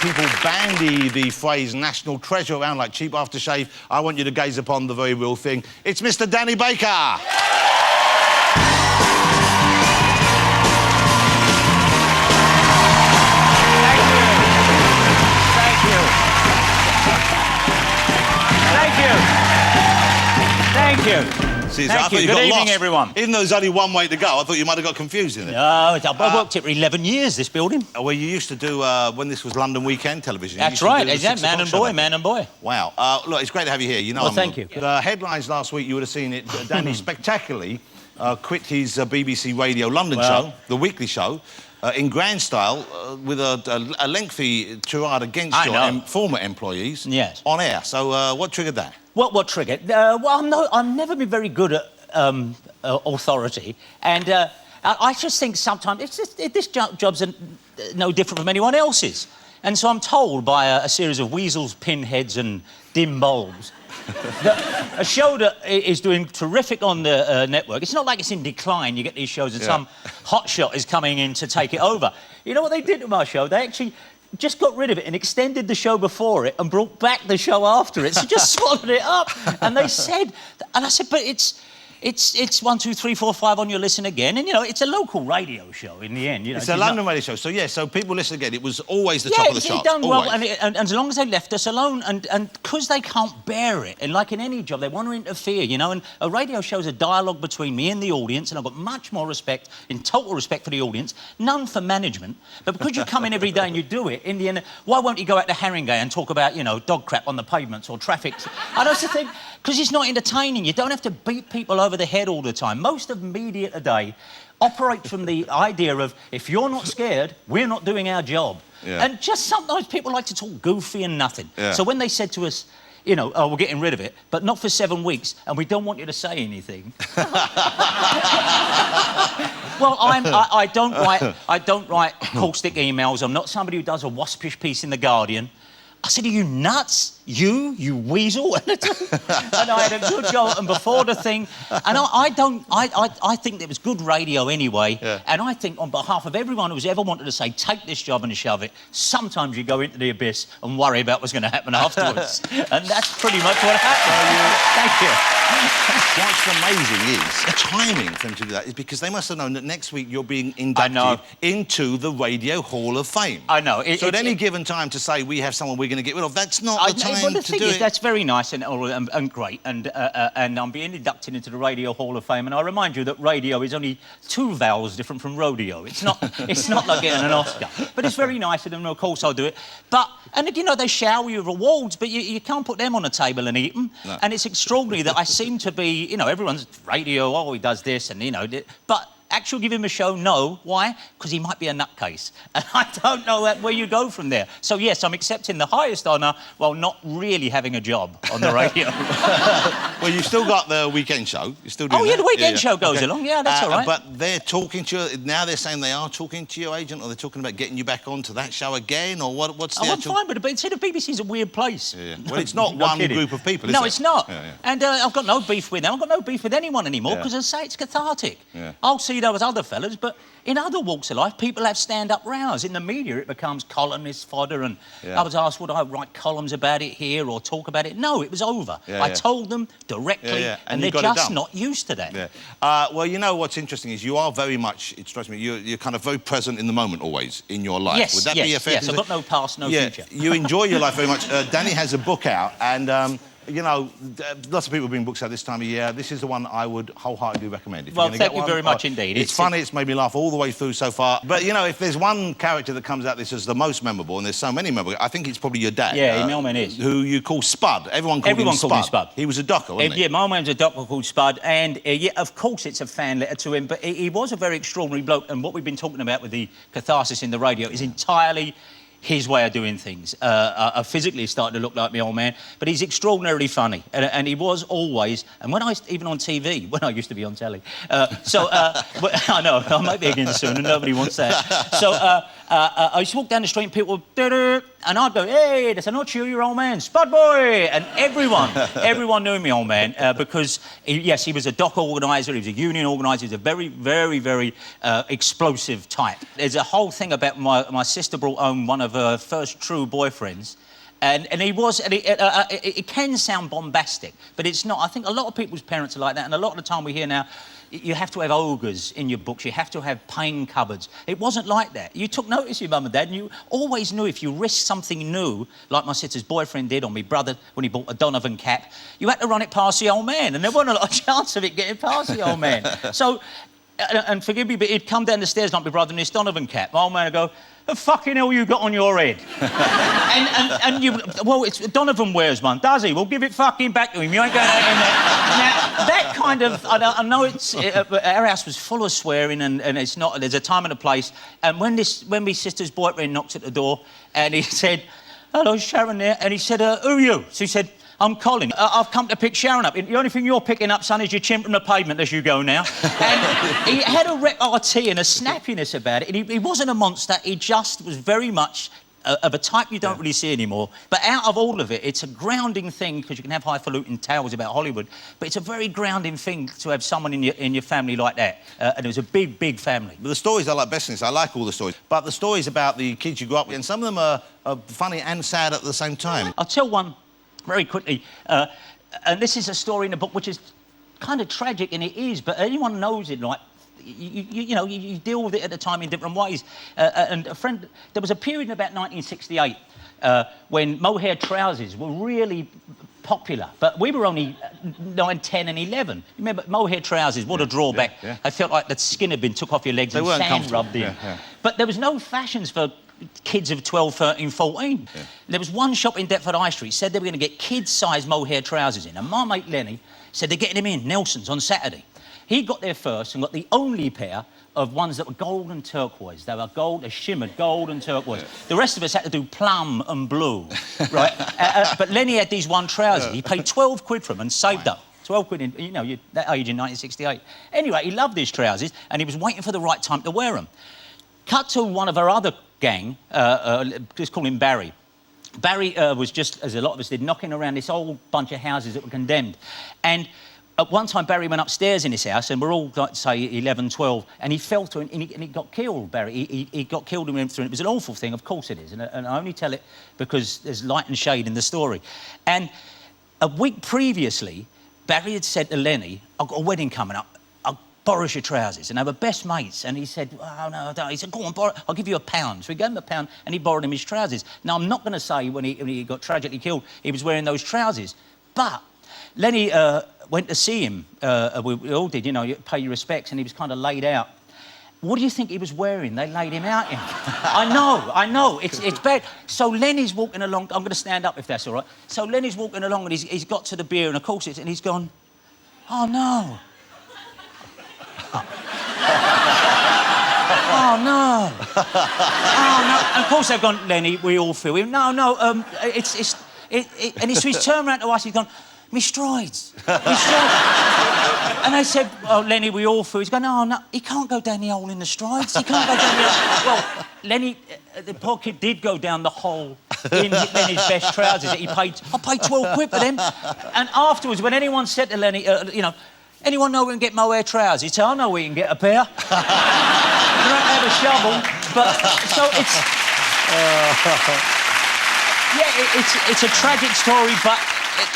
people bandy the phrase national treasure around like cheap aftershave, I want you to gaze upon the very real thing. It's Mr. Danny Baker. Thank you. See, Thank you. Good evening, everyone. Even though there's only one way to go, I thought you might have got confused in it. No, I worked it for 11 years, this building. Well, you used to do, when this was London Weekend Television. That's right, man and boy, man and boy. Wow. Look, it's great to have you here. You know, well, thank you. The headlines last week, you would have seen it. Danny spectacularly quit his BBC Radio London show, the weekly show, in grand style, with a lengthy tirade against your former employees on air. So what triggered that? What triggered? Well, I've never been very good at authority, and I just think sometimes this job's no different from anyone else's. And so I'm told by a series of weasels, pinheads and dim bulbs that a show that is doing terrific on the network, it's not like it's in decline. You get these shows and some hotshot is coming in to take it over. You know what they did to my show? They actually just got rid of it and extended the show before it and brought back the show after it. So just swallowed it up. And they said, and I said, but it's 1, 2, 3, 4, 5 on your listen again. And, you know, it's a local radio show in the end. You know, it's a London radio show. So, yeah, so people listen again. It was always the top of the charts. Yeah, done well. And as long as they left us alone, and because they can't bear it, and like in any job, they want to interfere, you know, and a radio show's a dialogue between me and the audience, and I've got much more respect, in total respect for the audience, none for management. But because you come in every day and you do it, in the end, why won't you go out to Haringey and talk about, you know, dog crap on the pavements or traffic? And that's the thing, because it's not entertaining. You don't have to beat people over the head all the time. Most of media today operate from the idea of, if you're not scared, we're not doing our job. Yeah. And just sometimes people like to talk goofy and nothing. Yeah. So when they said to us, you know, oh, we're getting rid of it, but not for 7 weeks, and we don't want you to say anything. Well, I don't write caustic emails. I'm not somebody who does a waspish piece in The Guardian. I said, are you nuts? You weasel? And I had a good go at them before the thing. And I think it was good radio anyway. Yeah. And I think on behalf of everyone who's ever wanted to say, take this job and shove it, sometimes you go into the abyss and worry about what's going to happen afterwards. And that's pretty much what happened. Thank you. What's amazing is the timing for them to do that is because they must have known that next week you're being inducted into the Radio Hall of Fame. I know. So at any given time to say, we have someone we're going to get rid of, that's not the time. Well, the thing is, that's very nice and great, and I'm being inducted into the Radio Hall of Fame, and I remind you that radio is only 2 vowels different from rodeo. It's not like getting an Oscar, but it's very nice of them, and of course I'll do it. But, and you know, they shower you with awards, but you can't put them on a table and eat them. No. And it's extraordinary that I seem to be, you know, everyone's radio, oh, he does this, and, you know, but actual give him a show, no. Why? Because he might be a nutcase. And I don't know where you go from there. So, yes, I'm accepting the highest honour while not really having a job on the radio. Well, you've still got the weekend show. You're still doing that? The weekend show goes along. Yeah, that's all right. But they're talking to you... Now they're saying they are talking to your agent, or they're talking about getting you back onto that show again, or what's the actual... I'm fine with it, but see, the BBC's a weird place. Yeah. Well, it's not one group of people, is it? No, it's not. Yeah, yeah. And I've got no beef with them. I've got no beef with anyone anymore, because as I say, it's cathartic. Yeah. I'll see those other fellas, but in other walks of life, people have stand-up rows. In the media, it becomes columnist fodder, and I was asked, would I write columns about it here or talk about it? No, it was over. I told them directly, and they're just not used to that. Yeah. Well, you know what's interesting is you are very much, it strikes me, you're kind of very present in the moment always in your life. Yes, would that be a fair Yes, I've got no past, no future. You enjoy your life very much. Danny has a book out, and... you know, lots of people bring books out this time of year. This is the one I would wholeheartedly recommend. If well, thank you very much indeed. It's funny, it's made me laugh all the way through so far. But, you know, if there's one character that comes out this as the most memorable, and there's so many memorable, I think it's probably your dad. Yeah, my old man is. Who you call Spud. Everyone called him Spud. He was a docker, wasn't he? Yeah, my old man's a docker called Spud, and, yeah, of course it's a fan letter to him, but he was a very extraordinary bloke, and what we've been talking about with the catharsis in the radio is entirely his way of doing things. I physically started to look like my old man, but he's extraordinarily funny, and he was always. And when even on TV, when I used to be on telly, I know I might be again soon, and nobody wants that. So I used to walk down the street and people would... And I'd go, hey, that's not you, your old man, Spud boy! And everyone knew me, old man, because, he was a dock organiser, he was a union organiser, he was a very, very, very explosive type. There's a whole thing about my sister brought home one of her first true boyfriends, and it can sound bombastic, but it's not. I think a lot of people's parents are like that, and a lot of the time we hear now, you have to have ogres in your books, you have to have pain cupboards. It wasn't like that. You took notice of your mum and dad, and you always knew if you risked something new, like my sister's boyfriend did, or my brother when he bought a Donovan cap, you had to run it past the old man, and there wasn't a lot of chance of it getting past the old man. So, and forgive me, but he'd come down the stairs like my brother in his Donovan cap. My old man would go, the fucking hell you got on your head? and you, well, it's Donovan wears one, does he? Well, give it fucking back to him. You ain't going out in there. Now, that kind of, I know it's, our house was full of swearing, and it's not, there's a time and a place. And when my sister's boyfriend knocked at the door, and he said, hello, Sharon there, and he said, who are you? So he said, I'm Colin. I've come to pick Sharon up. The only thing you're picking up, son, is your chin from the pavement as you go now. And he had a repartee and a snappiness about it. And he wasn't a monster. He just was very much of a type you don't really see anymore. But out of all of it, it's a grounding thing, because you can have highfalutin tales about Hollywood, but it's a very grounding thing to have someone in your family like that. And it was a big, big family. But the stories I like best in this, I like all the stories, but the stories about the kids you grew up with, and some of them are funny and sad at the same time. I'll tell one very quickly, and this is a story in the book which is kind of tragic, and it is, but anyone knows it, like, you know, you deal with it at the time in different ways. And a friend, there was a period in about 1968 when mohair trousers were really popular, but we were only 9, 10 and 11. Remember, mohair trousers, what a drawback. I felt like the skin had been took off your legs and sand rubbed in. But there was no fashions for kids of 12, 13, 14. There was one shop in Deptford High Street said they were going to get kids-sized mohair trousers in, and my mate Lenny said they're getting them in, Nelson's, on Saturday. He got there first and got the only pair of ones that were gold and turquoise. They were gold, they shimmered gold and turquoise. The rest of us had to do plum and blue, right? But Lenny had these one trousers. He paid 12 quid for them and saved up. 12 quid, in, you know, that age in 1968. Anyway, he loved these trousers, and he was waiting for the right time to wear them. Cut to one of our other gang, let's call him Barry. Barry was just, as a lot of us did, knocking around this whole bunch of houses that were condemned. And at one time, Barry went upstairs in his house, and we're all, like, say, 11, 12, and he fell to it, and he got killed, Barry. He got killed and went through, and it was an awful thing, of course it is, and I only tell it because there's light and shade in the story. And a week previously, Barry had said to Lenny, I've got a wedding coming up, borrow your trousers, and they were best mates. And he said, oh, no, I don't. He said, go on, borrow, I'll give you £1. So he gave him £1, and he borrowed him his trousers. Now, I'm not going to say when he got tragically killed, he was wearing those trousers. But Lenny went to see him. We all did, you know, you pay your respects, and he was kind of laid out. What do you think he was wearing? They laid him out in. I know, it's bad. So Lenny's walking along. I'm going to stand up if that's all right. So Lenny's walking along, and he's got to the beer, and of course and he's gone, oh, no. Oh, no. Oh, no. And of course they've gone, Lenny, we all feel him. No, and he's turned around to us, he's gone, me strides. And they said, oh, Lenny, we all feel. He's going, no, he can't go down the hole in the strides. He can't go down the hole. Well, Lenny, the poor kid did go down the hole in Lenny's best trousers. I paid 12 quid for them. And afterwards, when anyone said to Lenny, you know, anyone know we can get mohair trousers? He'd say, I know we can get a pair. You don't have a shovel, but... So it's... Yeah, it's a tragic story, but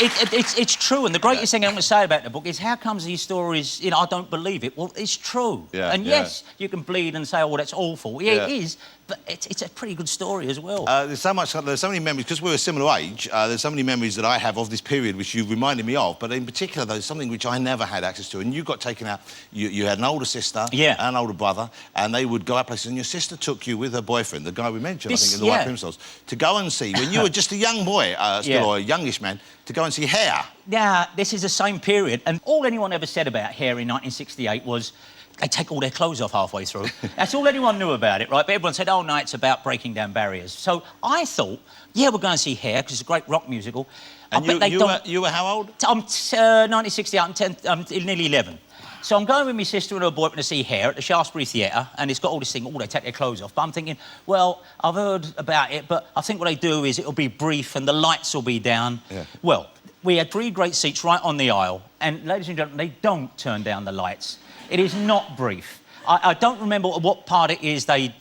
it's true. And the greatest thing I'm going to say about the book is how comes these stories, you know, I don't believe it. Well, it's true. And yes, you can bleed and say, oh, that's awful. Yeah, it is, but it's a pretty good story as well. There's so many memories, because we're a similar age, there's so many memories that I have of this period which you reminded me of, but in particular, there's something which I never had access to, and you got taken out. You had an older sister and an older brother, and they would go out places, and your sister took you with her boyfriend, the guy we mentioned, I think, in the White Primrose, to go and see, when you were just a young boy, or a youngish man, to go and see Hair. Yeah, this is the same period, and all anyone ever said about Hair in 1968 was they take all their clothes off halfway through. That's all anyone knew about it, right? But everyone said, oh, no, it's about breaking down barriers. So I thought, yeah, we're going to see Hair, because it's a great rock musical. And you were how old? I'm 1968, I'm nearly 11. So I'm going with my sister and her boyfriend to see Hair at the Shaftesbury Theatre, and it's got all this thing, they take their clothes off. But I'm thinking, well, I've heard about it, but I think what they do is it'll be brief and the lights will be down. Yeah. Well, we had 3 great seats right on the aisle, and ladies and gentlemen, they don't turn down the lights. It is not brief. I don't remember what part it is they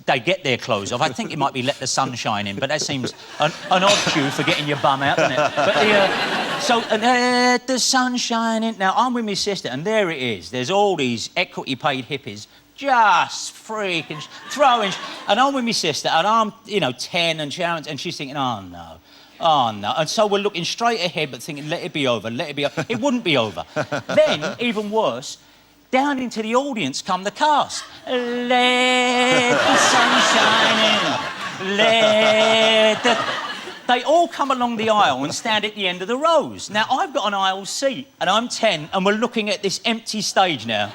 get their clothes off. I think it might be Let the Sun Shine In, but that seems an odd cue for getting your bum out, doesn't it? But so let the sun shine in. Now, I'm with my sister, and there it is. There's all these equity-paid hippies just freaking throwing... And I'm with my sister, and I'm, 10, and Sharon's... And she's thinking, oh, no. Oh, no. And so we're looking straight ahead, but thinking, let it be over, let it be over. It wouldn't be over. Then, even worse... Down into the audience come the cast. Let the sun shine in. Let the... They all come along the aisle and stand at the end of the rows. Now, I've got an aisle seat, and I'm 10, and we're looking at this empty stage now.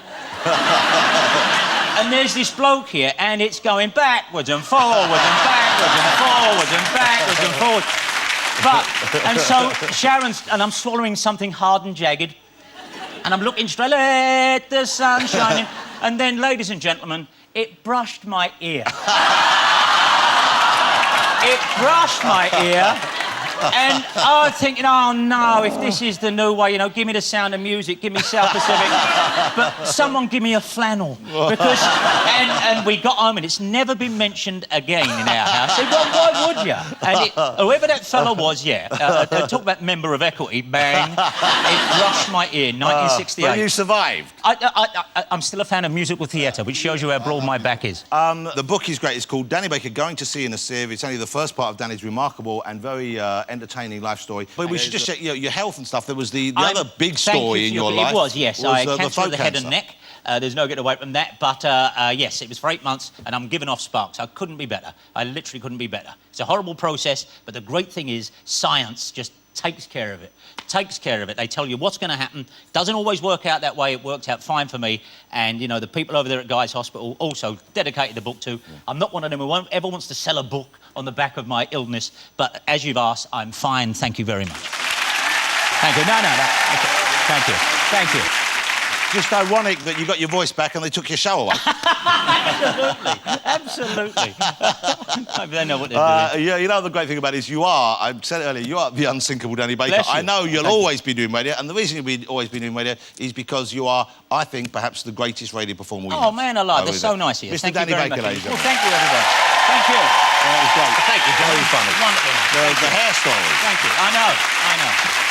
And there's this bloke here, and it's going backwards and forwards and backwards and forwards and backwards and forwards. But, and so Sharon's... And I'm swallowing something hard and jagged. And I'm looking straight, let the sun shine in. And then, ladies and gentlemen, it brushed my ear. It brushed my ear. And I was thinking, oh, no, if this is the new way, give me the Sound of Music, give me South Pacific. But someone give me a flannel. Because... And we got home, and it's never been mentioned again in our house. I said, well, why would you? And whoever that fellow was, talk about member of Equity, bang, it brushed my ear, 1968. But you survived. I'm still a fan of musical theatre, which shows you how broad my back is. The book is great. It's called Danny Baker, Going to Sea in a Sieve. It's only the first part of Danny's remarkable and very entertaining life story. But we should just check your health and stuff. There was the other big story in your life. It was, yes. I had cancer of the head and neck. There's no getting away from that. But, yes, it was for 8 months, and I'm giving off sparks. I couldn't be better. I literally couldn't be better. It's a horrible process, but the great thing is science just takes care of it. Takes care of it. They tell you what's going to happen. Doesn't always work out that way. It worked out fine for me. And, the people over there at Guy's Hospital also dedicated the book to. Yeah. I'm not one of them who ever wants to sell a book on the back of my illness. But as you've asked, I'm fine. Thank you very much. Thank you. No. Okay. Thank you. Thank you. Just ironic that you got your voice back and they took your show away. Absolutely. Maybe they know what they're doing. Yeah, the great thing about it is I said it earlier, you are the unsinkable Danny Baker. I know you'll always be doing radio, and the reason you'll always be doing radio is because you are, I think, perhaps the greatest radio performer we have. Oh, man, I love it. That's so nice of you. Mr. Danny Baker, ladies and gentlemen. Well, thank you, everybody. Thank you. That was great. Thank you. Very funny. Wonderful. The hair story. Thank you. I know.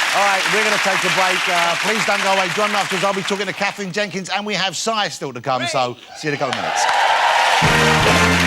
All right, we're going to take a break. Please don't go away. John, afterwards, I'll be talking to Katherine Jenkins, and we have Si still to come, so see you in a couple of minutes.